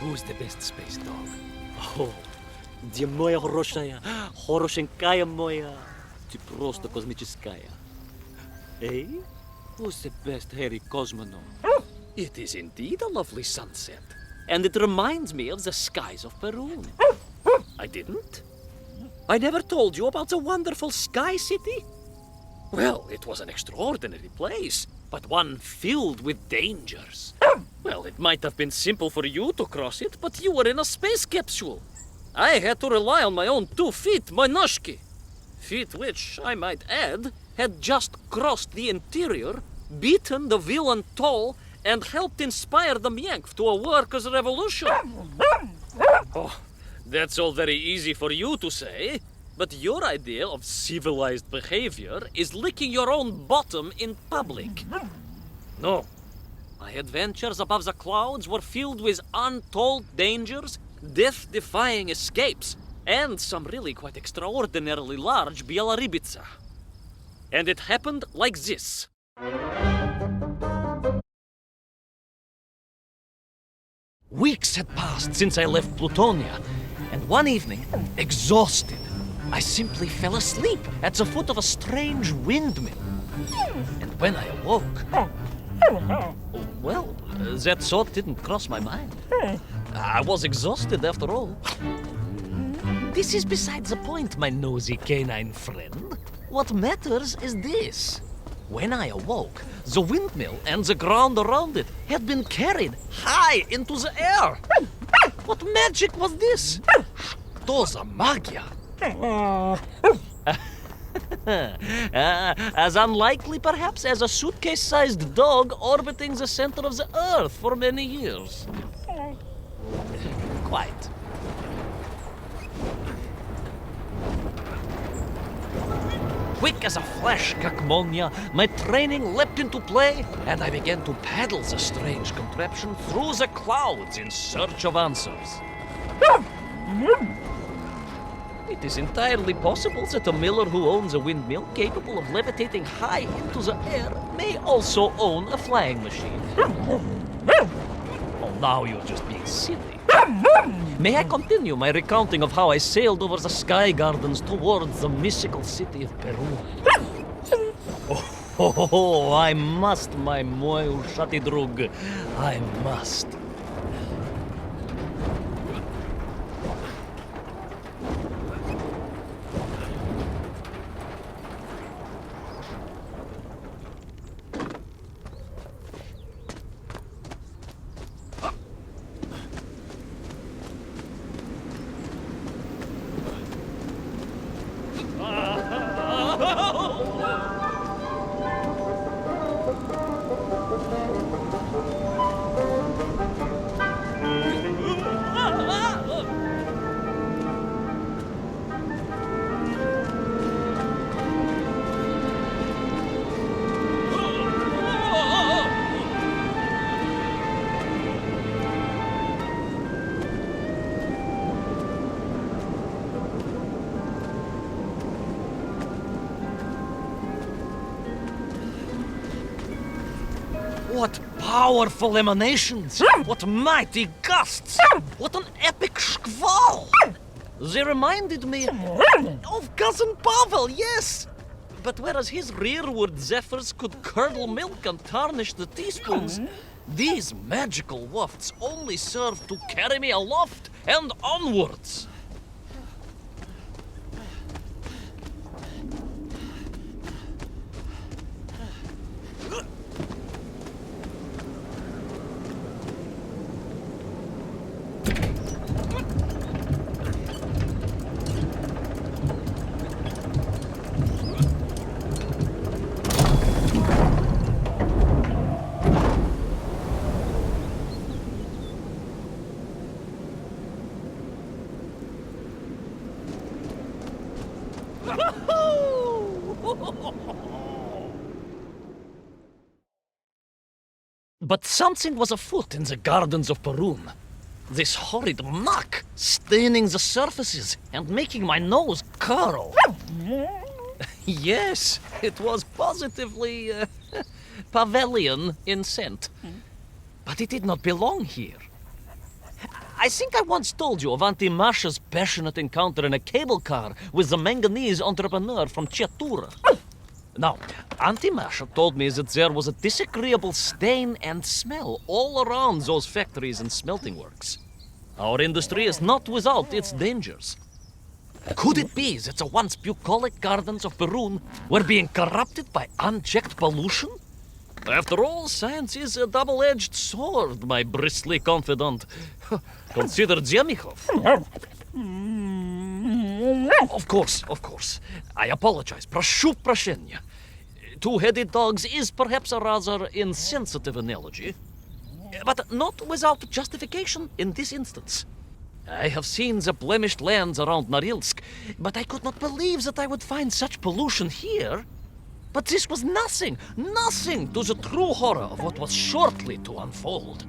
Who's the best space dog? Oh, где моя хорошая, хорошенькая моя, ты просто космическая. Eh? Who's the best hairy cosmonaut? It is indeed a lovely sunset, and it reminds me of the skies of Peru. I didn't? I never told you about the wonderful Sky City? Well, it was an extraordinary place, but one filled with dangers. Well, it might have been simple for you to cross it, but you were in a space capsule. I had to rely on my own 2 feet, my noshki. Feet which, I might add, had just crossed the interior, beaten the villain Toll, and helped inspire the Myank to a workers' revolution. Oh, that's all very easy for you to say, but your idea of civilized behavior is licking your own bottom in public. No. My adventures above the clouds were filled with untold dangers, death-defying escapes, and some really quite extraordinarily large bielaribica. And it happened like this. Weeks had passed since I left Plutonia, and one evening, exhausted, I simply fell asleep at the foot of a strange windmill. And when I awoke, well, that thought didn't cross my mind. I was exhausted after all. This is beside the point, my nosy canine friend. What matters is this. When I awoke, the windmill and the ground around it had been carried high into the air. What magic was this? Что за магия? As unlikely, perhaps, as a suitcase-sized dog orbiting the center of the Earth for many years. Quite. Quick as a flash, Kakmonia, my training leapt into play, and I began to paddle the strange contraption through the clouds in search of answers. It is entirely possible that a miller who owns a windmill capable of levitating high into the air may also own a flying machine. Oh, now you're just being silly. May I continue my recounting of how I sailed over the sky gardens towards the mystical city of Peru? Oh, I must, my moj ušati drug. I must. What powerful emanations! What mighty gusts! What an epic squall! They reminded me of Cousin Pavel, yes! But whereas his rearward zephyrs could curdle milk and tarnish the teaspoons, these magical wafts only serve to carry me aloft and onwards. But something was afoot in the gardens of Perun. This horrid muck staining the surfaces and making my nose curl. Yes, it was positively Pavelian in scent. But it did not belong here. I think I once told you of Auntie Masha's passionate encounter in a cable car with the manganese entrepreneur from Chiatura. Now, Auntie Masha told me that there was a disagreeable stain and smell all around those factories and smelting works. Our industry is not without its dangers. Could it be that the once bucolic gardens of Perun were being corrupted by unchecked pollution? After all, science is a double-edged sword, my bristly confidant. Consider Zemikov. Of course. I apologize. Прошу прощения. Two-headed dogs is perhaps a rather insensitive analogy, but not without justification in this instance. I have seen the blemished lands around Norilsk, but I could not believe that I would find such pollution here. But this was nothing to the true horror of what was shortly to unfold.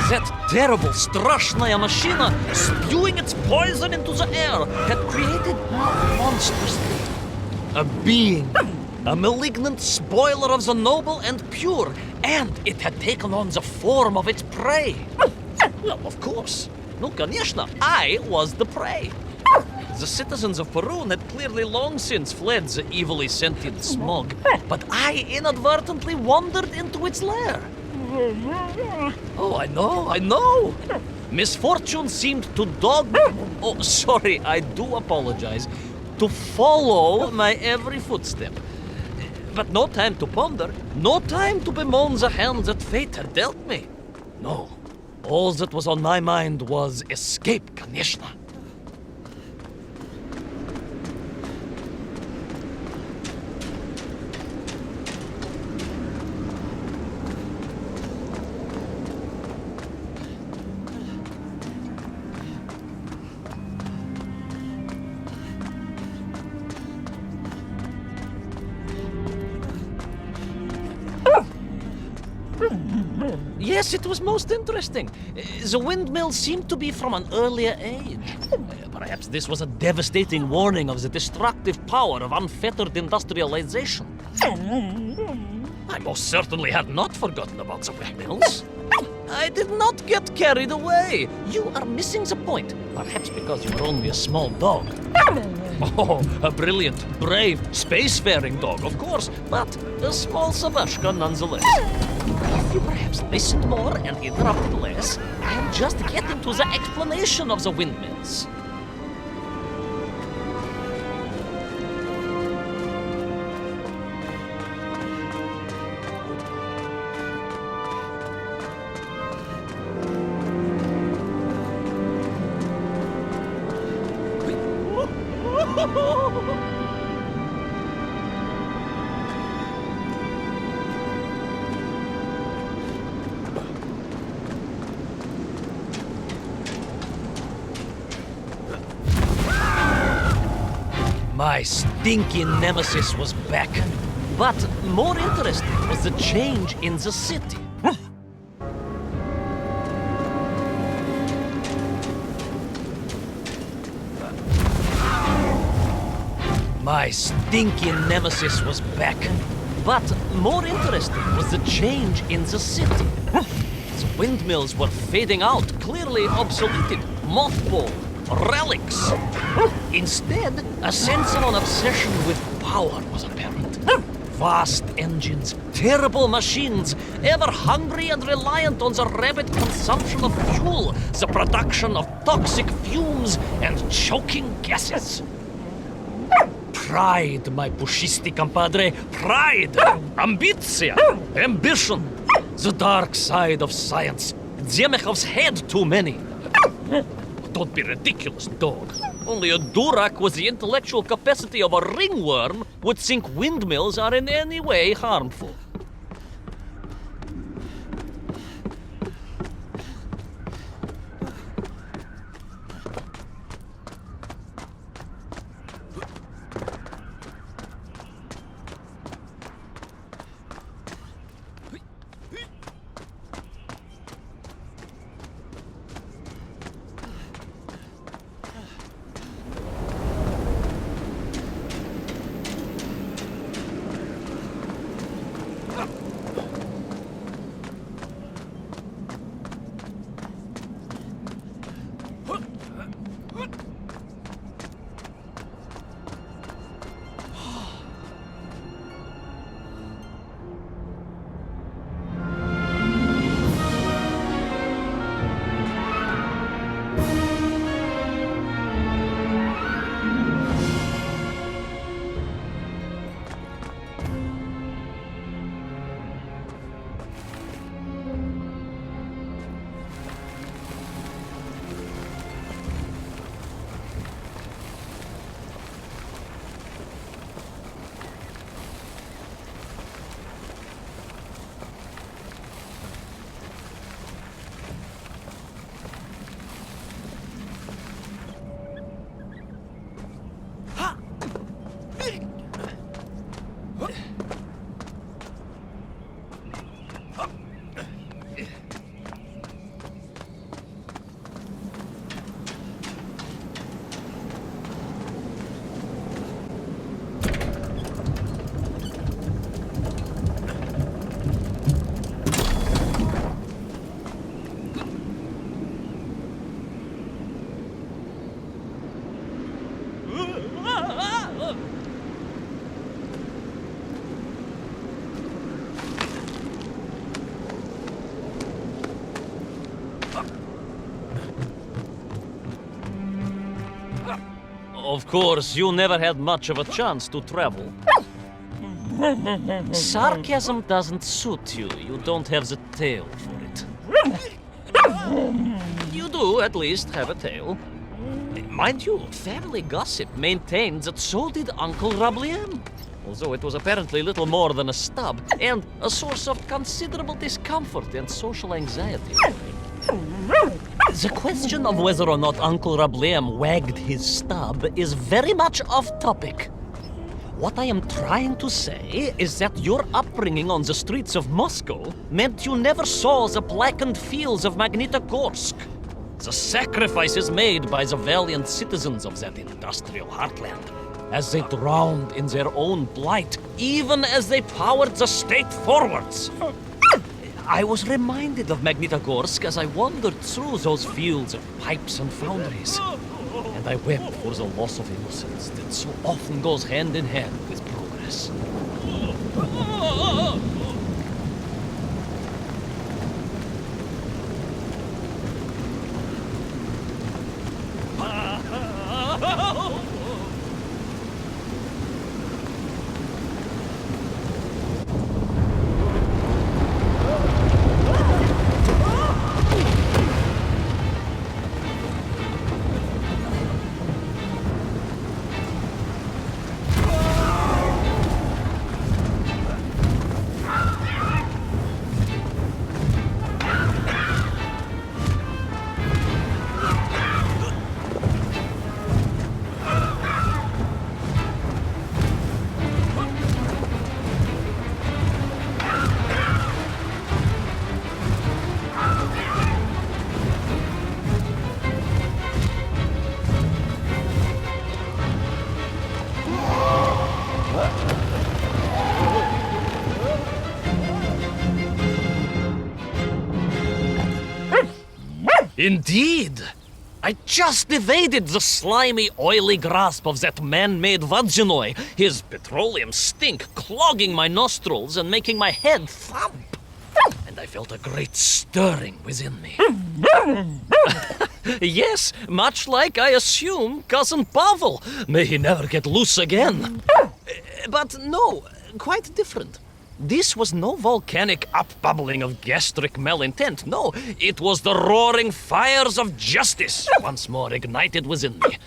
That terrible, straszная machina, spewing its poison into the air, had created a monstrous thing. A being. A malignant spoiler of the noble and pure. And it had taken on the form of its prey. Well, of course. No, конечно, I was the prey. The citizens of Perun had clearly long since fled the evilly sentient smog. But I inadvertently wandered into its lair. Oh, I know. Misfortune seemed to dog me. Oh, sorry, I do apologize. To follow my every footstep. But no time to ponder, no time to bemoan the hand that fate had dealt me. No, all that was on my mind was escape, конечно. Yes, it was most interesting. The windmill seemed to be from an earlier age. Perhaps this was a devastating warning of the destructive power of unfettered industrialization. I most certainly had not forgotten about the windmills. I did not get carried away. You are missing the point. Perhaps because you are only a small dog. Oh, a brilliant, brave, spacefaring dog, of course, but a small Savashka nonetheless. If you perhaps listened more and interrupted less, I am just getting to the explanation of the windmills. My stinky nemesis was back. But more interesting was the change in the city. My stinky nemesis was back. But more interesting was the change in the city. The windmills were fading out, clearly obsoleted, mothballed, relics. Instead, a sense of an obsession with power was apparent. Vast engines, terrible machines, ever hungry and reliant on the rapid consumption of fuel, the production of toxic fumes and choking gases. Pride, my pushisti compadre, pride, ambitia, ambition, the dark side of science. Zemechov's had too many. Don't be ridiculous, dog. Only a durak with the intellectual capacity of a ringworm would think windmills are in any way harmful. Of course, you never had much of a chance to travel. Sarcasm doesn't suit you. You don't have the tail for it. You do, at least, have a tail. Mind you, family gossip maintained that so did Uncle Rabliem, although it was apparently little more than a stub, and a source of considerable discomfort and social anxiety. The question of whether or not Uncle Rabliem wagged his stub is very much off topic. What I am trying to say is that your upbringing on the streets of Moscow meant you never saw the blackened fields of Magnitogorsk, the sacrifices made by the valiant citizens of that industrial heartland, as they drowned in their own blight, even as they powered the state forwards. I was reminded of Magnitogorsk as I wandered through those fields of pipes and foundries, and I wept for the loss of innocence that so often goes hand in hand with progress. Indeed! I just evaded the slimy, oily grasp of that man-made vaginoid, his petroleum stink clogging my nostrils and making my head thump. And I felt a great stirring within me. Yes, much like, I assume, Cousin Pavel. May he never get loose again. But no, quite different. This was no volcanic upbubbling of gastric malintent. No, it was the roaring fires of justice once more ignited within me.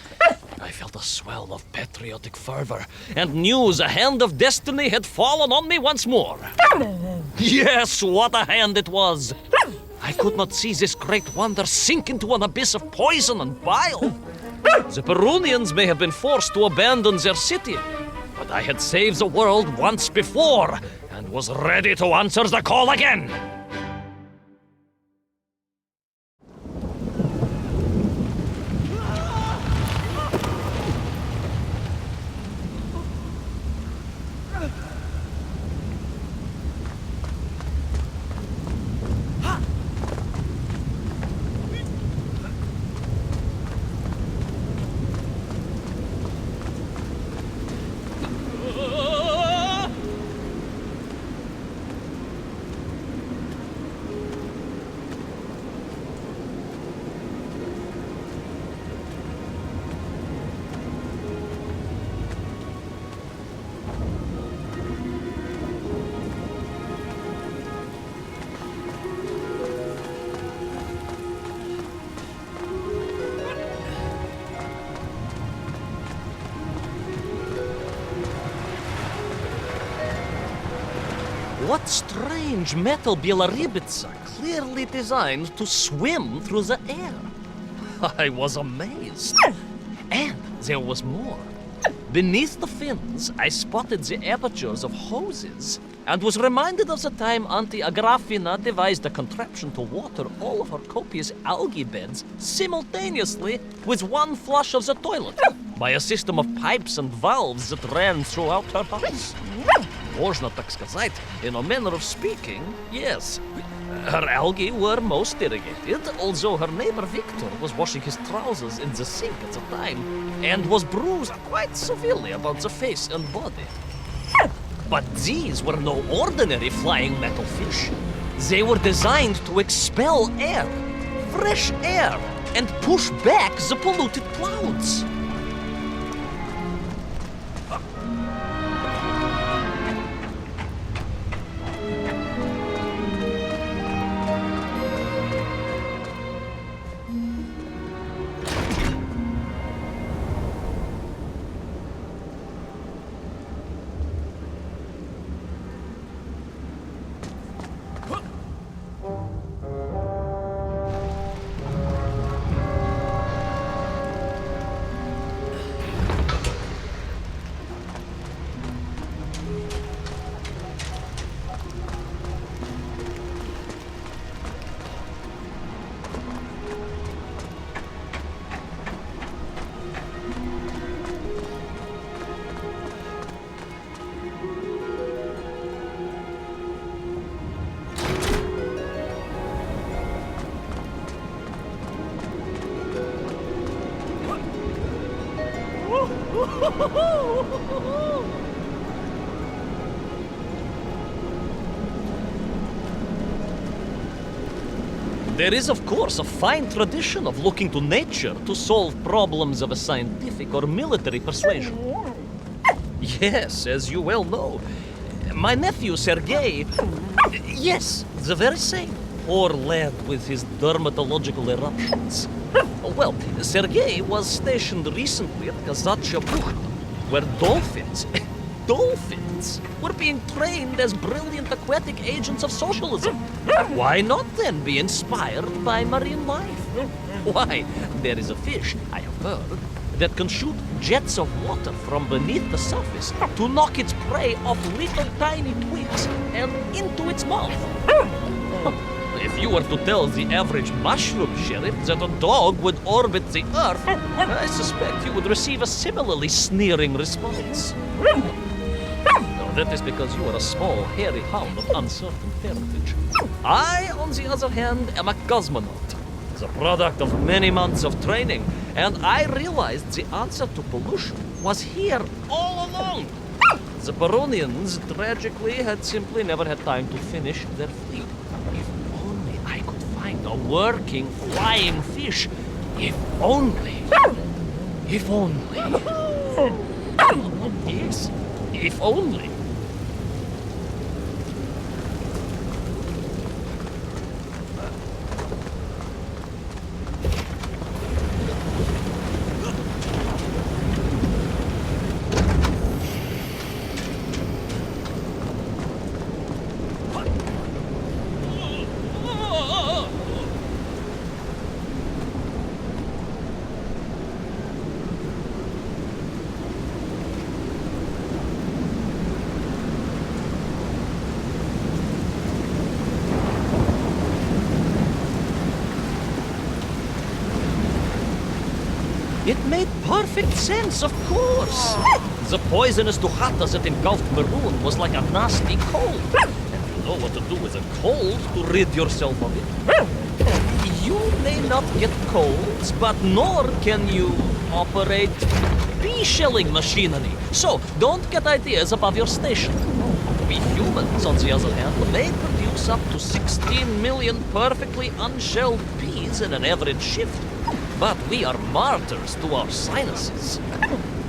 I felt a swell of patriotic fervor and knew the hand of destiny had fallen on me once more. Yes, what a hand it was! I could not see this great wonder sink into an abyss of poison and bile. The Perunians may have been forced to abandon their city, but I had saved the world once before and was ready to answer the call again. What strange metal bielorybitsa clearly designed to swim through the air? I was amazed. And there was more. Beneath the fins, I spotted the apertures of hoses and was reminded of the time Auntie Agrafina devised a contraption to water all of her copious algae beds simultaneously with one flush of the toilet by a system of pipes and valves that ran throughout her house. Можно так сказать, in a manner of speaking, yes. Her algae were most irrigated, although her neighbor Victor was washing his trousers in the sink at the time and was bruised quite severely about the face and body. But these were no ordinary flying metal fish. They were designed to expel air, fresh air, and push back the polluted clouds. There is, of course, a fine tradition of looking to nature to solve problems of a scientific or military persuasion. Yes, as you well know, my nephew Sergei... Yes, the very same. Poor lad with his dermatological eruptions. Well, Sergei was stationed recently at Kazachya Bucht, where dolphins were being trained as brilliant aquatic agents of socialism. Why not then be inspired by marine life? Why, there is a fish, I have heard, that can shoot jets of water from beneath the surface to knock its prey off little tiny twigs and into its mouth. If you were to tell the average mushroom sheriff that a dog would orbit the Earth, I suspect you would receive a similarly sneering response. That is because you are a small, hairy hound of uncertain parentage. I, on the other hand, am a cosmonaut. was a product of many months of training, and I realized the answer to pollution was here all along. The Baronians, tragically, had simply never had time to finish their fleet. If only I could find a working flying fish. If only. If only. Yes, if only. It made perfect sense, of course. The poisonous Duchata that engulfed Maroon was like a nasty cold. And you know what to do with a cold to rid yourself of it. You may not get colds, but nor can you operate bee-shelling machinery. So don't get ideas above your station. We humans, on the other hand, may produce up to 16 million perfectly unshelled bees in an average shift. But we are martyrs to our sinuses.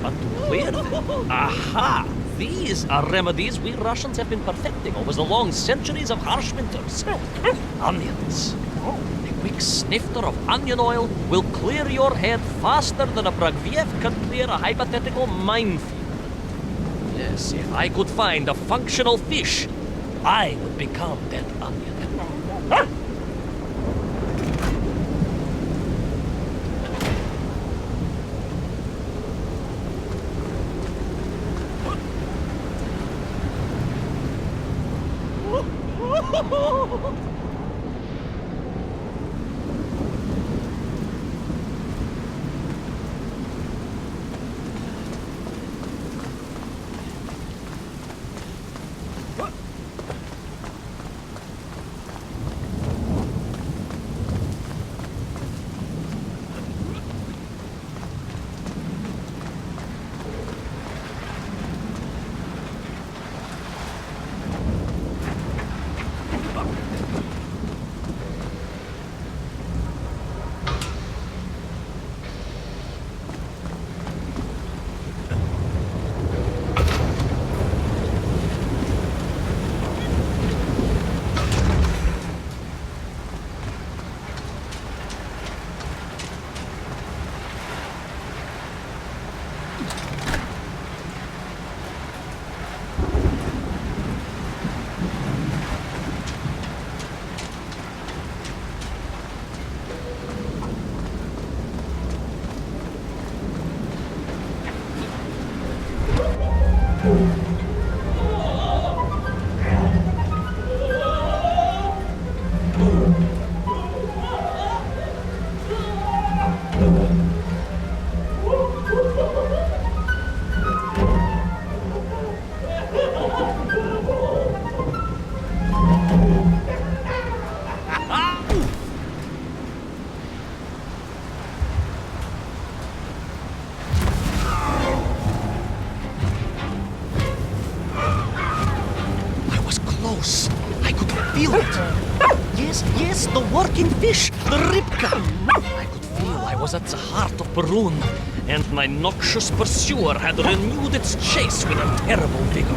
But to clear them, aha! These are remedies we Russians have been perfecting over the long centuries of harsh winters. Onions. A quick snifter of onion oil will clear your head faster than a Bragviev can clear a hypothetical minefield. Yes, if I could find a functional fish, I would become that onion. I could feel it. Yes, the working fish, the ribka. I could feel I was at the heart of Perun, and my noxious pursuer had renewed its chase with a terrible vigor.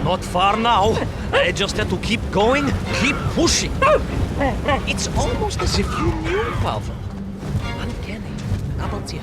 Not far now. I just had to keep going, keep pushing. It's almost as if you knew, Pavel. Kabeltiert.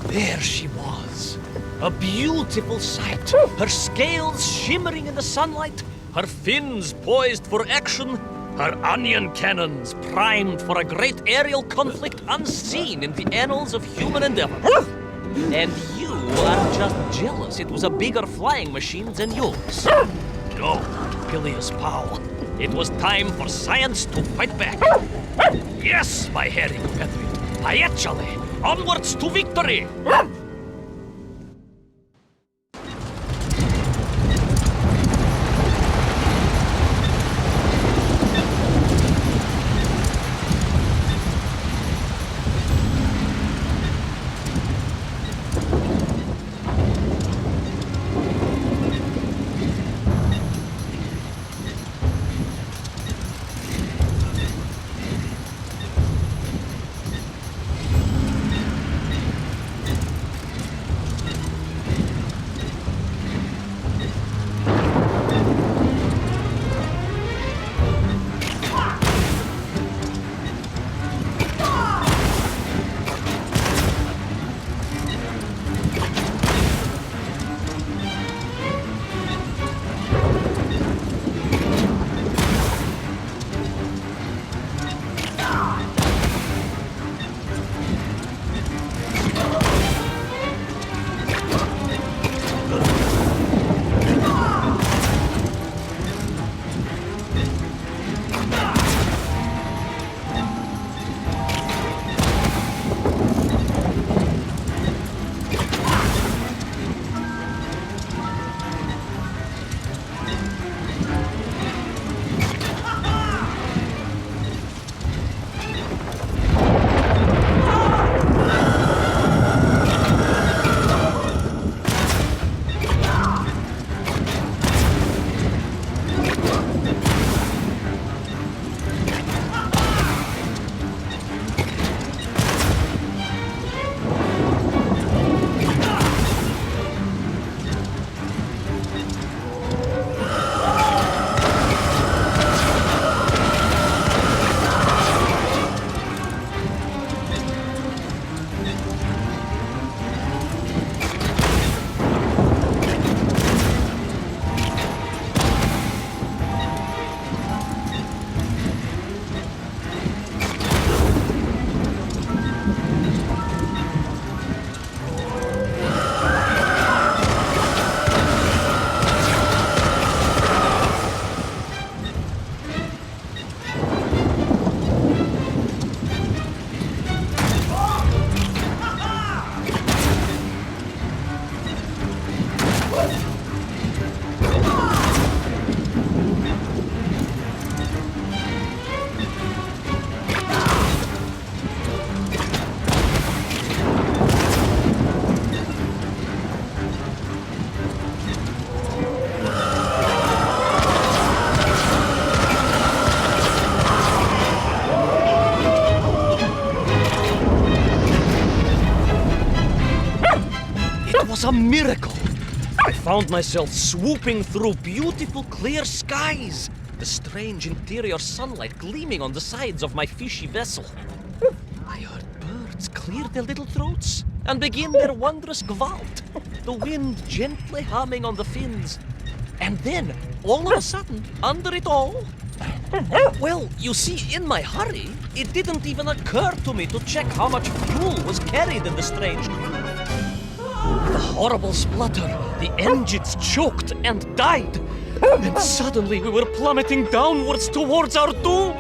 There she was, a beautiful sight, her scales shimmering in the sunlight, her fins poised for action, her onion cannons primed for a great aerial conflict unseen in the annals of human endeavor. And you are just jealous it was a bigger flying machine than yours. No, Phileas Powell, it was time for science to fight back. Yes, my hairy compatriot, Paechale, onwards to victory! was a miracle. I found myself swooping through beautiful clear skies, the strange interior sunlight gleaming on the sides of my fishy vessel. I heard birds clear their little throats and begin their wondrous gvalt, the wind gently humming on the fins. And then, all of a sudden, under it all, well, you see, in my hurry, it didn't even occur to me to check how much fuel was carried in the strange craft. The horrible splutter, the engines choked and died, and suddenly we were plummeting downwards towards our doom.